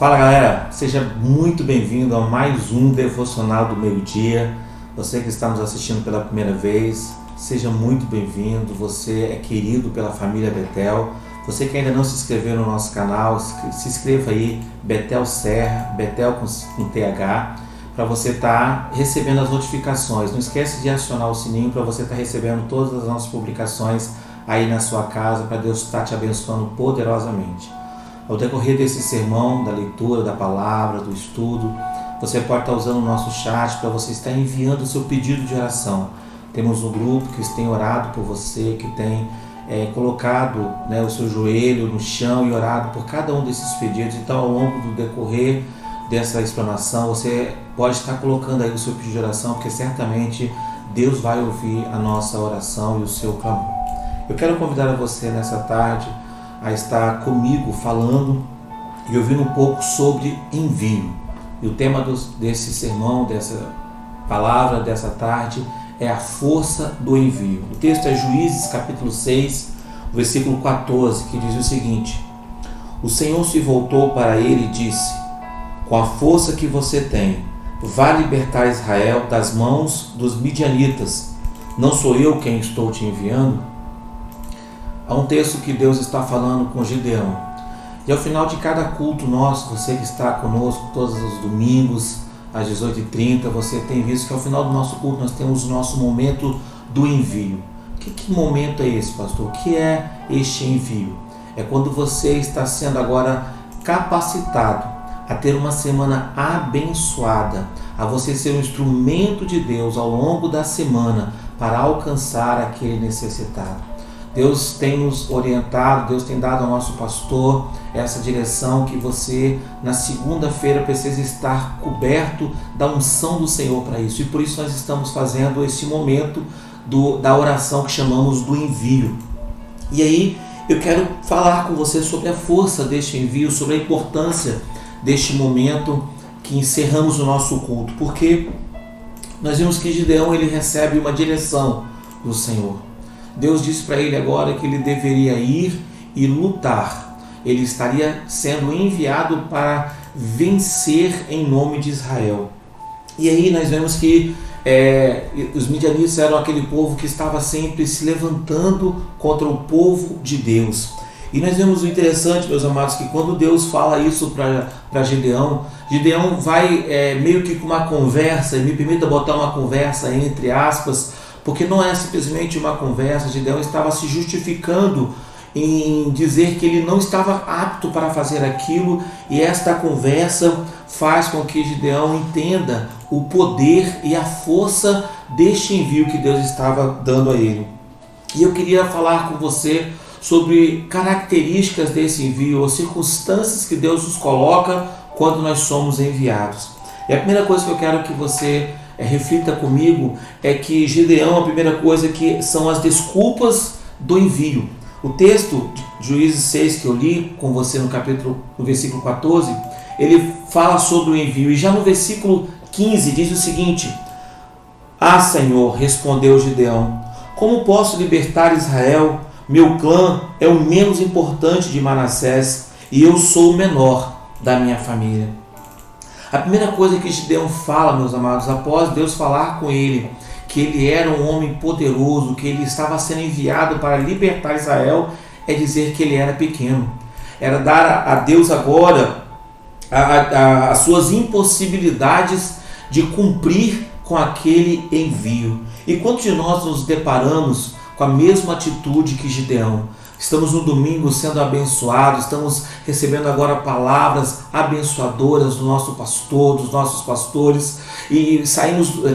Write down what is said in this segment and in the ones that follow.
Fala galera, seja muito bem-vindo a mais um Devocional do Meio-Dia. Você que está nos assistindo pela primeira vez, seja muito bem-vindo. Você é querido pela família Betel. Você que ainda não se inscreveu no nosso canal, se inscreva aí, Betel Serra, Betel com TH, para você estar recebendo as notificações. Não esquece de acionar o sininho para você estar recebendo todas as nossas publicações aí na sua casa, para Deus estar te abençoando poderosamente. Ao decorrer desse sermão, da leitura, da palavra, do estudo, você pode estar usando o nosso chat para você estar enviando o seu pedido de oração. Temos um grupo que tem orado por você, que tem colocado o seu joelho no chão e orado por cada um desses pedidos. Então, ao longo do decorrer dessa explanação, você pode estar colocando aí o seu pedido de oração, porque certamente Deus vai ouvir a nossa oração e o seu clamor. Eu quero convidar a você nessa tarde a estar comigo falando e ouvindo um pouco sobre envio. E o tema desse sermão, dessa palavra, dessa tarde, é a força do envio. O texto é Juízes capítulo 6, versículo 14, que diz o seguinte: O Senhor se voltou para ele e disse: Com a força que você tem, vá libertar Israel das mãos dos midianitas. Não sou eu quem estou te enviando? Há um texto que Deus está falando com Gideão. E ao final de cada culto nosso, você que está conosco todos os domingos, às 18h30, você tem visto que ao final do nosso culto nós temos o nosso momento do envio. Que momento é esse, pastor? O que é este envio? É quando você está sendo agora capacitado a ter uma semana abençoada, a você ser um instrumento de Deus ao longo da semana para alcançar aquele necessitado. Deus tem nos orientado, Deus tem dado ao nosso pastor essa direção que você, na segunda-feira, precisa estar coberto da unção do Senhor para isso. E por isso nós estamos fazendo esse momento da oração que chamamos do envio. E aí eu quero falar com você sobre a força deste envio, sobre a importância deste momento que encerramos o nosso culto. Porque nós vimos que Gideão ele recebe uma direção do Senhor. Deus disse para ele agora que ele deveria ir e lutar. Ele estaria sendo enviado para vencer em nome de Israel. E aí nós vemos que os midianitas eram aquele povo que estava sempre se levantando contra o povo de Deus. E nós vemos o interessante, meus amados, que quando Deus fala isso para Gideão, Gideão vai meio que com uma conversa, e me permita botar uma conversa entre aspas, porque não é simplesmente uma conversa. Gideão estava se justificando em dizer que ele não estava apto para fazer aquilo, e esta conversa faz com que Gideão entenda o poder e a força deste envio que Deus estava dando a ele. E eu queria falar com você sobre características desse envio, ou circunstâncias que Deus nos coloca quando nós somos enviados. E a primeira coisa que eu quero que você reflita comigo é que Gideão, a primeira coisa que são as desculpas do envio. O texto de Juízes 6 que eu li com você no versículo 14, ele fala sobre o envio, e já no versículo 15 diz o seguinte: Ah, Senhor, respondeu Gideão, como posso libertar Israel? Meu clã é o menos importante de Manassés e eu sou o menor da minha família. A primeira coisa que Gideão fala, meus amados, após Deus falar com ele que ele era um homem poderoso, que ele estava sendo enviado para libertar Israel, é dizer que ele era pequeno. Era dar a Deus agora as suas impossibilidades de cumprir com aquele envio. E quantos de nós nos deparamos com a mesma atitude que Gideão? Estamos no domingo sendo abençoados, estamos recebendo agora palavras abençoadoras do nosso pastor, dos nossos pastores, e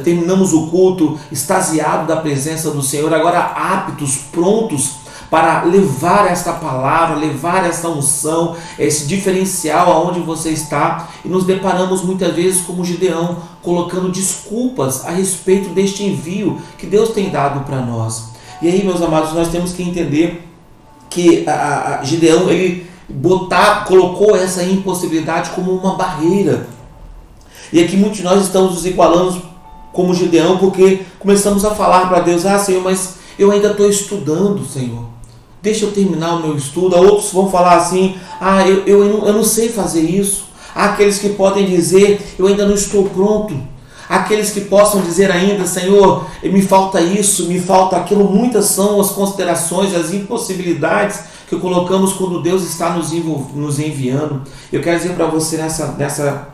terminamos o culto extasiado da presença do Senhor, agora aptos, prontos para levar esta palavra, levar esta unção, esse diferencial aonde você está, e nos deparamos muitas vezes como Gideão, colocando desculpas a respeito deste envio que Deus tem dado para nós. E aí, meus amados, nós temos que entender que Gideão ele colocou essa impossibilidade como uma barreira. E aqui muitos de nós estamos nos igualando como Gideão, porque começamos a falar para Deus: ah, Senhor, mas eu ainda estou estudando, Senhor. deixa eu terminar o meu estudo. Outros vão falar assim, eu não sei fazer isso. Há aqueles que podem dizer: eu ainda não estou pronto. Há aqueles que possam dizer ainda: Senhor, me falta isso, me falta aquilo. Muitas são as considerações, as impossibilidades que colocamos quando Deus está nos enviando. Eu quero dizer para você nessa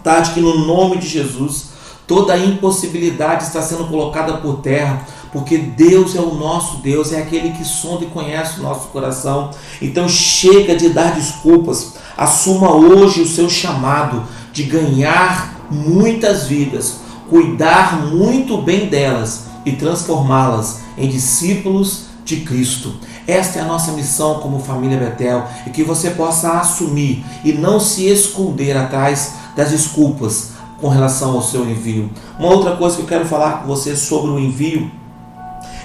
tarde que, no nome de Jesus, toda a impossibilidade está sendo colocada por terra, porque Deus é o nosso Deus, é aquele que sonda e conhece o nosso coração. Então chega de dar desculpas, assuma hoje o seu chamado de ganhar muitas vidas, cuidar muito bem delas e transformá-las em discípulos de Cristo. Esta é a nossa missão como família Betel, e que você possa assumir e não se esconder atrás das desculpas com relação ao seu envio. Uma outra coisa que eu quero falar com você sobre o envio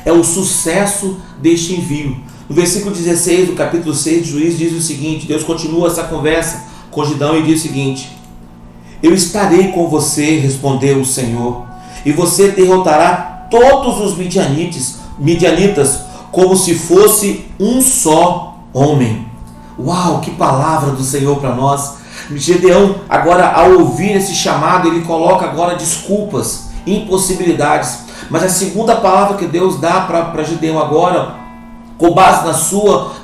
é o sucesso deste envio. No versículo 16 do capítulo 6 de Juízes diz o seguinte: Deus continua essa conversa com Gideão e diz o seguinte: eu estarei com você, respondeu o Senhor, e você derrotará todos os midianitas como se fosse um só homem. Uau, que palavra do Senhor para nós! Gideão, agora, ao ouvir esse chamado, ele coloca agora desculpas, impossibilidades. Mas a segunda palavra que Deus dá para Gideão agora, com base na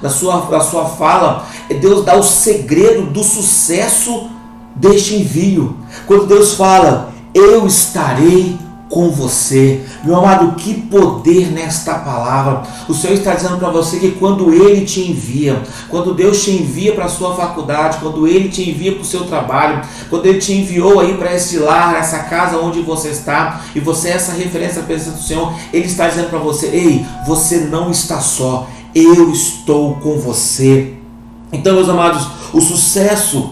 sua fala, Deus dá o segredo do sucesso deste envio. Quando Deus fala: eu estarei com você. Meu amado, que poder nesta palavra. O Senhor está dizendo para você que quando Ele te envia, quando Deus te envia para a sua faculdade, quando Ele te envia para o seu trabalho, quando Ele te enviou aí para esse lar, essa casa onde você está, e você é essa referência da presença do Senhor, Ele está dizendo para você: ei, você não está só, eu estou com você. Então, meus amados, o sucesso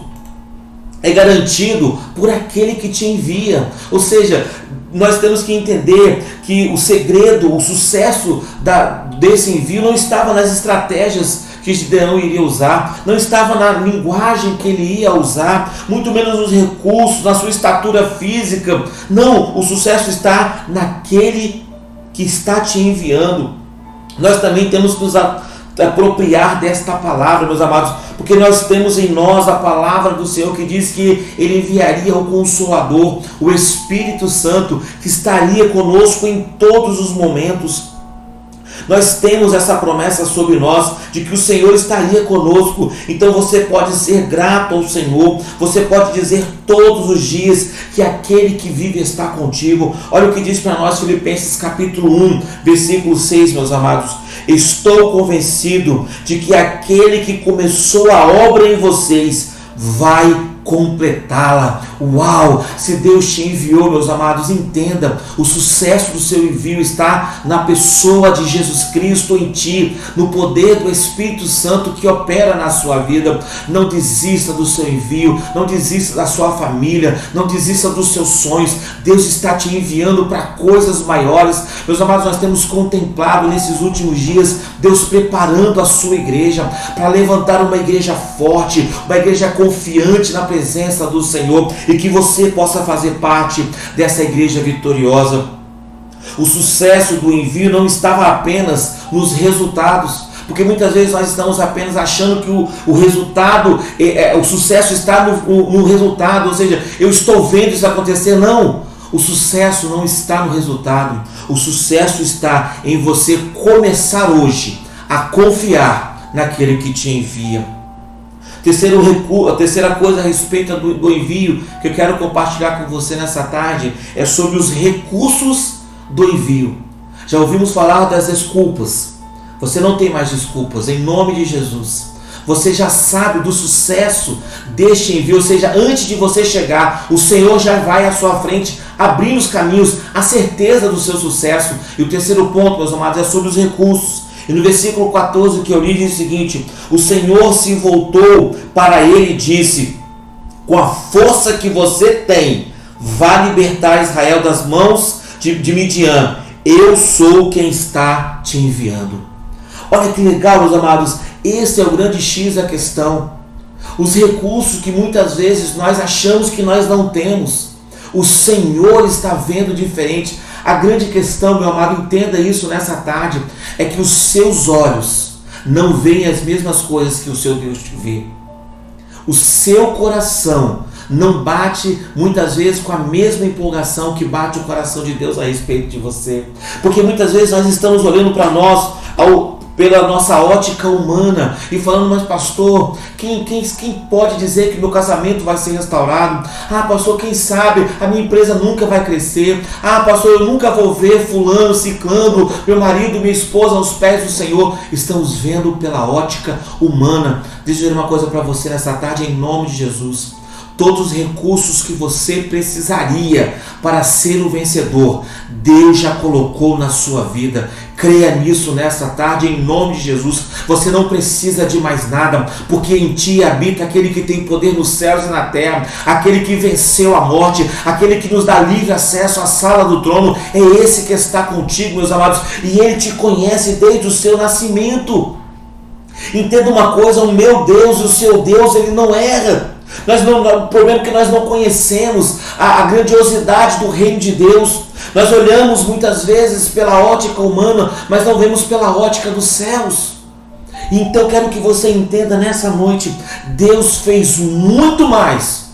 é garantido por aquele que te envia. Ou seja, nós temos que entender que o segredo, o sucesso desse envio não estava nas estratégias que Gideão iria usar, não estava na linguagem que ele ia usar, muito menos nos recursos, na sua estatura física. Não, o sucesso está naquele que está te enviando. Nós também temos que nos apropriar desta palavra, meus amados, porque nós temos em nós a palavra do Senhor que diz que Ele enviaria o Consolador, o Espírito Santo, que estaria conosco em todos os momentos. Nós temos essa promessa sobre nós de que o Senhor estaria conosco. Então você pode ser grato ao Senhor, você pode dizer todos os dias que aquele que vive está contigo. Olha o que diz para nós Filipenses capítulo 1, versículo 6, meus amados: estou convencido de que aquele que começou a obra em vocês vai completá-la. Uau! Se Deus te enviou, meus amados, entenda, o sucesso do seu envio está na pessoa de Jesus Cristo em ti, no poder do Espírito Santo que opera na sua vida. Não desista do seu envio, não desista da sua família, não desista dos seus sonhos. Deus está te enviando para coisas maiores. Meus amados, nós temos contemplado nesses últimos dias Deus preparando a sua igreja para levantar uma igreja forte, uma igreja confiante na presença do Senhor, e que você possa fazer parte dessa igreja vitoriosa. O sucesso do envio não estava apenas nos resultados, porque muitas vezes nós estamos apenas achando que o resultado, o sucesso está no resultado, ou seja, eu estou vendo isso acontecer. Não, o sucesso não está no resultado, o sucesso está em você começar hoje a confiar naquele que te envia. A terceira coisa a respeito do envio que eu quero compartilhar com você nessa tarde é sobre os recursos do envio. Já ouvimos falar das desculpas. Você não tem mais desculpas, em nome de Jesus. Você já sabe do sucesso deste envio, ou seja, antes de você chegar, o Senhor já vai à sua frente, abrindo os caminhos, a certeza do seu sucesso. E o terceiro ponto, meus amados, é sobre os recursos. E no versículo 14 que eu li diz o seguinte: o Senhor se voltou para ele e disse: com a força que você tem, vá libertar Israel das mãos de Midian. Eu sou quem está te enviando. Olha que legal, meus amados. Esse é o grande X da questão. Os recursos que muitas vezes nós achamos que nós não temos, o Senhor está vendo diferente. A grande questão, meu amado, entenda isso nessa tarde, é que os seus olhos não veem as mesmas coisas que o seu Deus te vê. o seu coração não bate muitas vezes com a mesma empolgação que bate o coração de Deus a respeito de você. Porque muitas vezes nós estamos olhando para nós pela nossa ótica humana e falando, mas pastor, quem pode dizer que meu casamento vai ser restaurado? Ah, pastor, quem sabe a minha empresa nunca vai crescer? Ah, pastor, eu nunca vou ver fulano, ciclano, meu marido, minha esposa aos pés do Senhor. Estamos vendo pela ótica humana. Deixa eu dizer uma coisa para você nessa tarde, em nome de Jesus. Todos os recursos que você precisaria para ser o vencedor, Deus já colocou na sua vida. Creia nisso nessa tarde, em nome de Jesus. Você não precisa de mais nada, porque em ti habita aquele que tem poder nos céus e na terra, aquele que venceu a morte, aquele que nos dá livre acesso à sala do trono. É esse que está contigo, meus amados, e ele te conhece desde o seu nascimento. Entenda uma coisa, o meu Deus e o seu Deus, ele não erra. O problema é que nós não conhecemos a grandiosidade do reino de Deus. Nós olhamos muitas vezes pela ótica humana, mas não vemos pela ótica dos céus. Então quero que você entenda nessa noite, Deus fez muito mais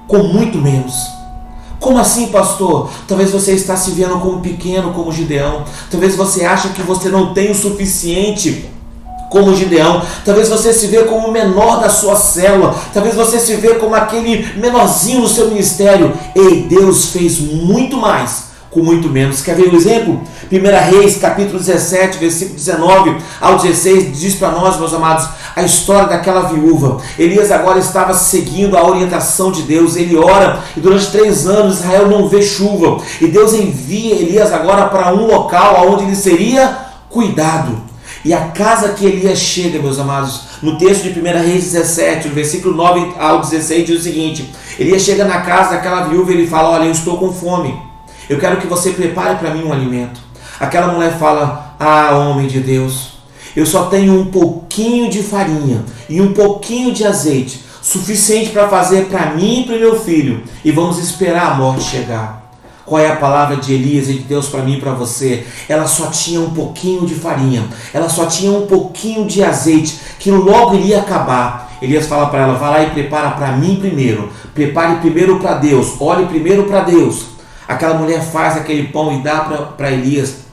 com muito menos. Como assim, pastor? Talvez você está se vendo como pequeno, como Gideão. Talvez você ache que você não tem o suficiente como Gideão. Talvez você se vê como o menor da sua célula. Talvez você se vê como aquele menorzinho no seu ministério. Ei, Deus fez muito mais com muito menos. Quer ver um exemplo? 1 Reis, capítulo 17, versículo 19 ao 16, diz para nós, meus amados, a história daquela viúva. Elias agora estava seguindo a orientação de Deus. Ele ora e durante 3 anos Israel não vê chuva. E Deus envia Elias agora para um local onde ele seria cuidado. E a casa que Elias chega, meus amados, no texto de 1 Reis 17, no versículo 9 ao 16, diz o seguinte: Elias chega na casa daquela viúva e ele fala, olha, eu estou com fome, eu quero que você prepare para mim um alimento. Aquela mulher fala, ah, homem de Deus, eu só tenho um pouquinho de farinha e um pouquinho de azeite, suficiente para fazer para mim e para o meu filho, e vamos esperar a morte chegar. Qual é a palavra de Elias e de Deus para mim e para você? Ela só tinha um pouquinho de farinha, ela só tinha um pouquinho de azeite, que logo iria acabar. Elias fala para ela, vai lá e prepara para mim primeiro, prepare primeiro para Deus, olhe primeiro para Deus. Aquela mulher faz aquele pão e dá para Elias.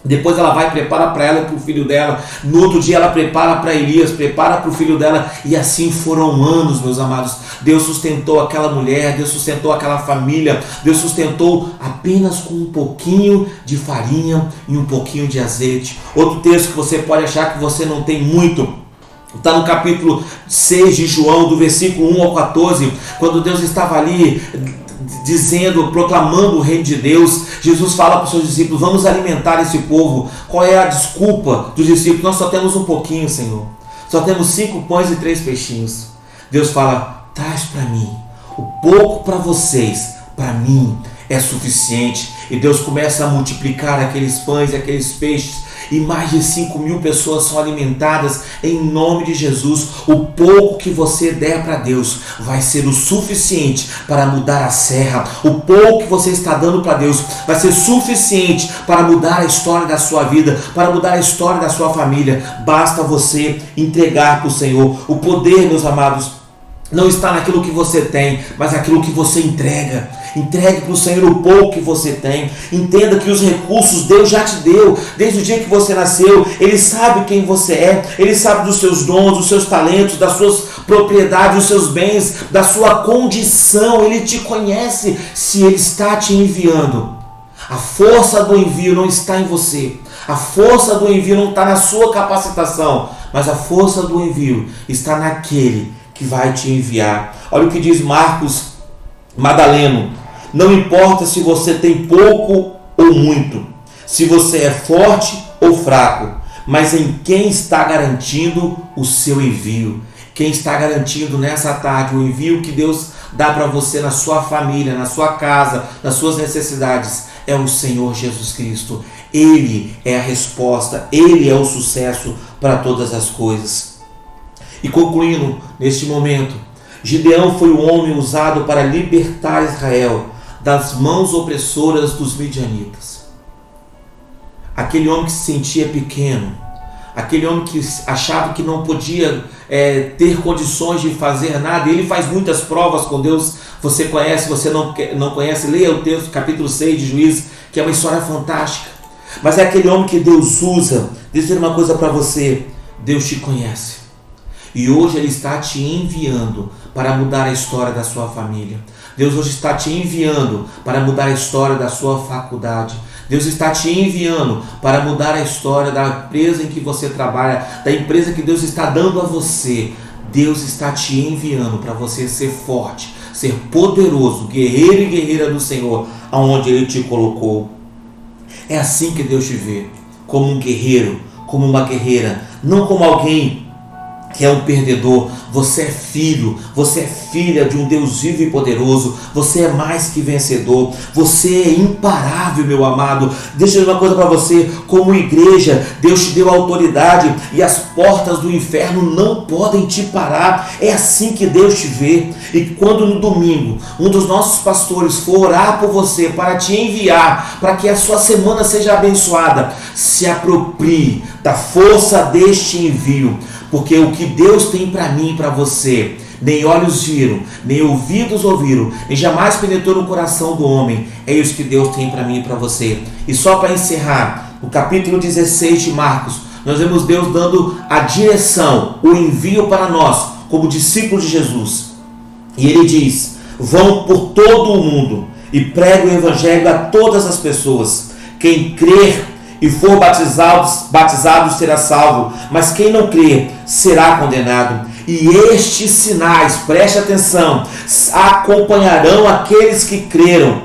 Depois ela vai e prepara para ela e para o filho dela. No outro dia ela prepara para Elias, prepara para o filho dela. E assim foram anos, meus amados. Deus sustentou aquela mulher, Deus sustentou aquela família. Deus sustentou apenas com um pouquinho de farinha e um pouquinho de azeite. Outro texto que você pode achar que você não tem muito, está no capítulo 6 de João, do versículo 1 ao 14. Quando Deus estava ali dizendo, proclamando o reino de Deus, Jesus fala para os seus discípulos, vamos alimentar esse povo. Qual é a desculpa dos discípulos? Nós só temos um pouquinho, Senhor. Só temos 5 pães e 3 peixinhos. Deus fala, traz para mim. O pouco para vocês, para mim é suficiente. E Deus começa a multiplicar aqueles pães e aqueles peixes. E mais de 5.000 pessoas são alimentadas em nome de Jesus. O pouco que você der para Deus vai ser o suficiente para mudar a serra. O pouco que você está dando para Deus vai ser suficiente para mudar a história da sua vida, para mudar a história da sua família. Basta você entregar para o Senhor. O poder, meus amados, não está naquilo que você tem, mas naquilo que você entrega. Entregue para o Senhor o pouco que você tem. Entenda que os recursos Deus já te deu. Desde o dia que você nasceu, Ele sabe quem você é. Ele sabe dos seus dons, dos seus talentos, das suas propriedades, dos seus bens, da sua condição. Ele te conhece. Se Ele está te enviando, a força do envio não está em você. A força do envio não está na sua capacitação, mas a força do envio está naquele que vai te enviar. Olha o que diz Marcos Madaleno: não importa se você tem pouco ou muito, se você é forte ou fraco, mas em quem está garantindo o seu envio. Quem está garantindo nessa tarde o envio que Deus dá para você na sua família, na sua casa, nas suas necessidades, é o Senhor Jesus Cristo. Ele é a resposta, Ele é o sucesso para todas as coisas. E concluindo neste momento, Gideão foi o homem usado para libertar Israel das mãos opressoras dos midianitas. Aquele homem que se sentia pequeno, aquele homem que achava que não podia ter condições de fazer nada, ele faz muitas provas com Deus. Você conhece, você não conhece, leia o texto, capítulo 6 de Juízes, que é uma história fantástica. Mas é aquele homem que Deus usa. Deixa eu dizer uma coisa para você: Deus te conhece, e hoje Ele está te enviando para mudar a história da sua família. Deus hoje está te enviando para mudar a história da sua faculdade. Deus está te enviando para mudar a história da empresa em que você trabalha, da empresa que Deus está dando a você. Deus está te enviando para você ser forte, ser poderoso, guerreiro e guerreira do Senhor, aonde Ele te colocou. É assim que Deus te vê, como um guerreiro, como uma guerreira, não como alguém que é um perdedor. Você é filho, você é filha de um Deus vivo e poderoso. Você é mais que vencedor. Você é imparável, meu amado. Deixa eu dizer uma coisa para você: como igreja, Deus te deu autoridade e as portas do inferno não podem te parar. É assim que Deus te vê. E quando no domingo um dos nossos pastores for orar por você, para te enviar, para que a sua semana seja abençoada, se aproprie da força deste envio. Porque o que Deus tem para mim e para você, nem olhos viram, nem ouvidos ouviram, nem jamais penetrou no coração do homem. É isso que Deus tem para mim e para você. E só para encerrar, o capítulo 16 de Marcos, nós vemos Deus dando a direção, o envio para nós, como discípulos de Jesus. E Ele diz: vão por todo o mundo e preguem o evangelho a todas as pessoas. Quem crer e for batizado será salvo, mas quem não crer será condenado. E estes sinais, preste atenção, acompanharão aqueles que creram.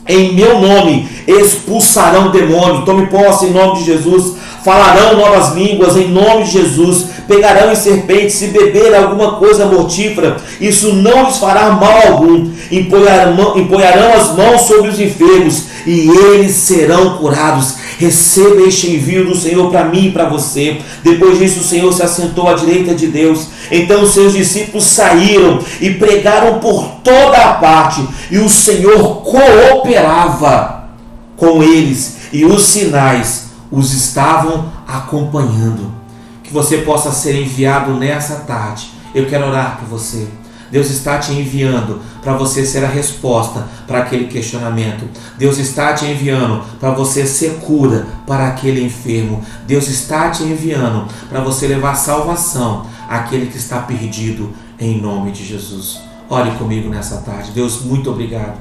Em meu nome expulsarão demônios. Tome posse em nome de Jesus. Falarão novas línguas em nome de Jesus. Pegarão em serpentes, se beber alguma coisa mortífera, isso não lhes fará mal algum. Empunharão as mãos sobre os enfermos e eles serão curados. Receba este envio do Senhor para mim e para você. Depois disso, o Senhor se assentou à direita de Deus. Então os seus discípulos saíram e pregaram por toda a parte, e o Senhor cooperava com eles, e os sinais os estavam acompanhando. Que você possa ser enviado nessa tarde. Eu quero orar por você. Deus está te enviando para você ser a resposta para aquele questionamento. Deus está te enviando para você ser cura para aquele enfermo. Deus está te enviando para você levar salvação àquele que está perdido, em nome de Jesus. Ore comigo nessa tarde. Deus, muito obrigado.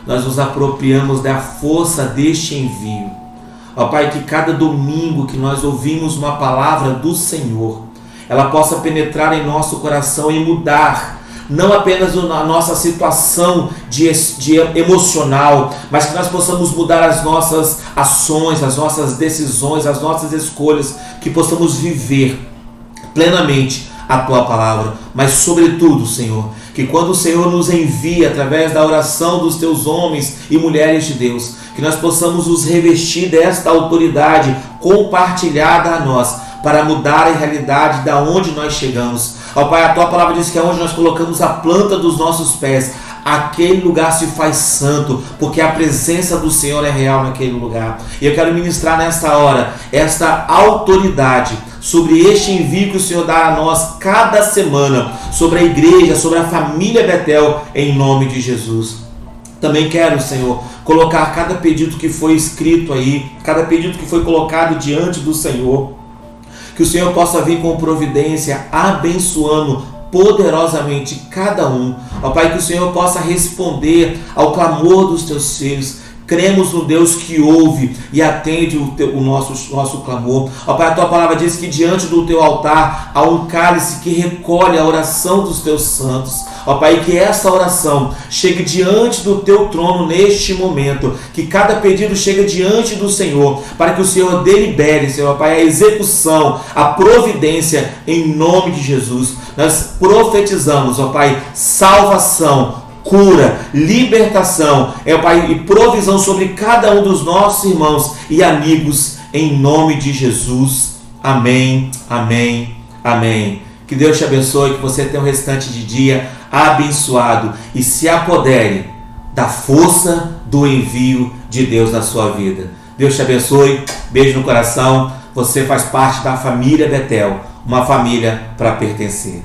Nós nos apropriamos da força deste envio. Ó Pai, que cada domingo que nós ouvimos uma palavra do Senhor, ela possa penetrar em nosso coração e mudar não apenas a nossa situação de emocional, mas que nós possamos mudar as nossas ações, as nossas decisões, as nossas escolhas, que possamos viver plenamente a Tua palavra. Mas sobretudo, Senhor, que quando o Senhor nos envia através da oração dos Teus homens e mulheres de Deus, que nós possamos nos revestir desta autoridade compartilhada a nós, para mudar a realidade da onde nós chegamos. Ó Pai, a Tua palavra diz que aonde nós colocamos a planta dos nossos pés, aquele lugar se faz santo, porque a presença do Senhor é real naquele lugar. E eu quero ministrar nesta hora esta autoridade sobre este envio que o Senhor dá a nós cada semana, sobre a igreja, sobre a família Betel, em nome de Jesus. Também quero, Senhor, colocar cada pedido que foi escrito aí, cada pedido que foi colocado diante do Senhor, que o Senhor possa vir com providência, abençoando poderosamente cada um. Ó Pai, que o Senhor possa responder ao clamor dos Teus filhos. Cremos no Deus que ouve e atende o nosso clamor. Ó Pai, a Tua palavra diz que diante do Teu altar há um cálice que recolhe a oração dos Teus santos. Ó Pai, que essa oração chegue diante do Teu trono neste momento, que cada pedido chegue diante do Senhor, para que o Senhor delibere, Senhor Pai, a execução, a providência, em nome de Jesus. Nós profetizamos, ó Pai, salvação, cura, libertação, Pai, e provisão sobre cada um dos nossos irmãos e amigos, em nome de Jesus. Amém, amém, amém. Que Deus te abençoe, que você tenha um restante de dia abençoado e se apodere da força do envio de Deus na sua vida. Deus te abençoe, beijo no coração, você faz parte da família Betel, uma família para pertencer.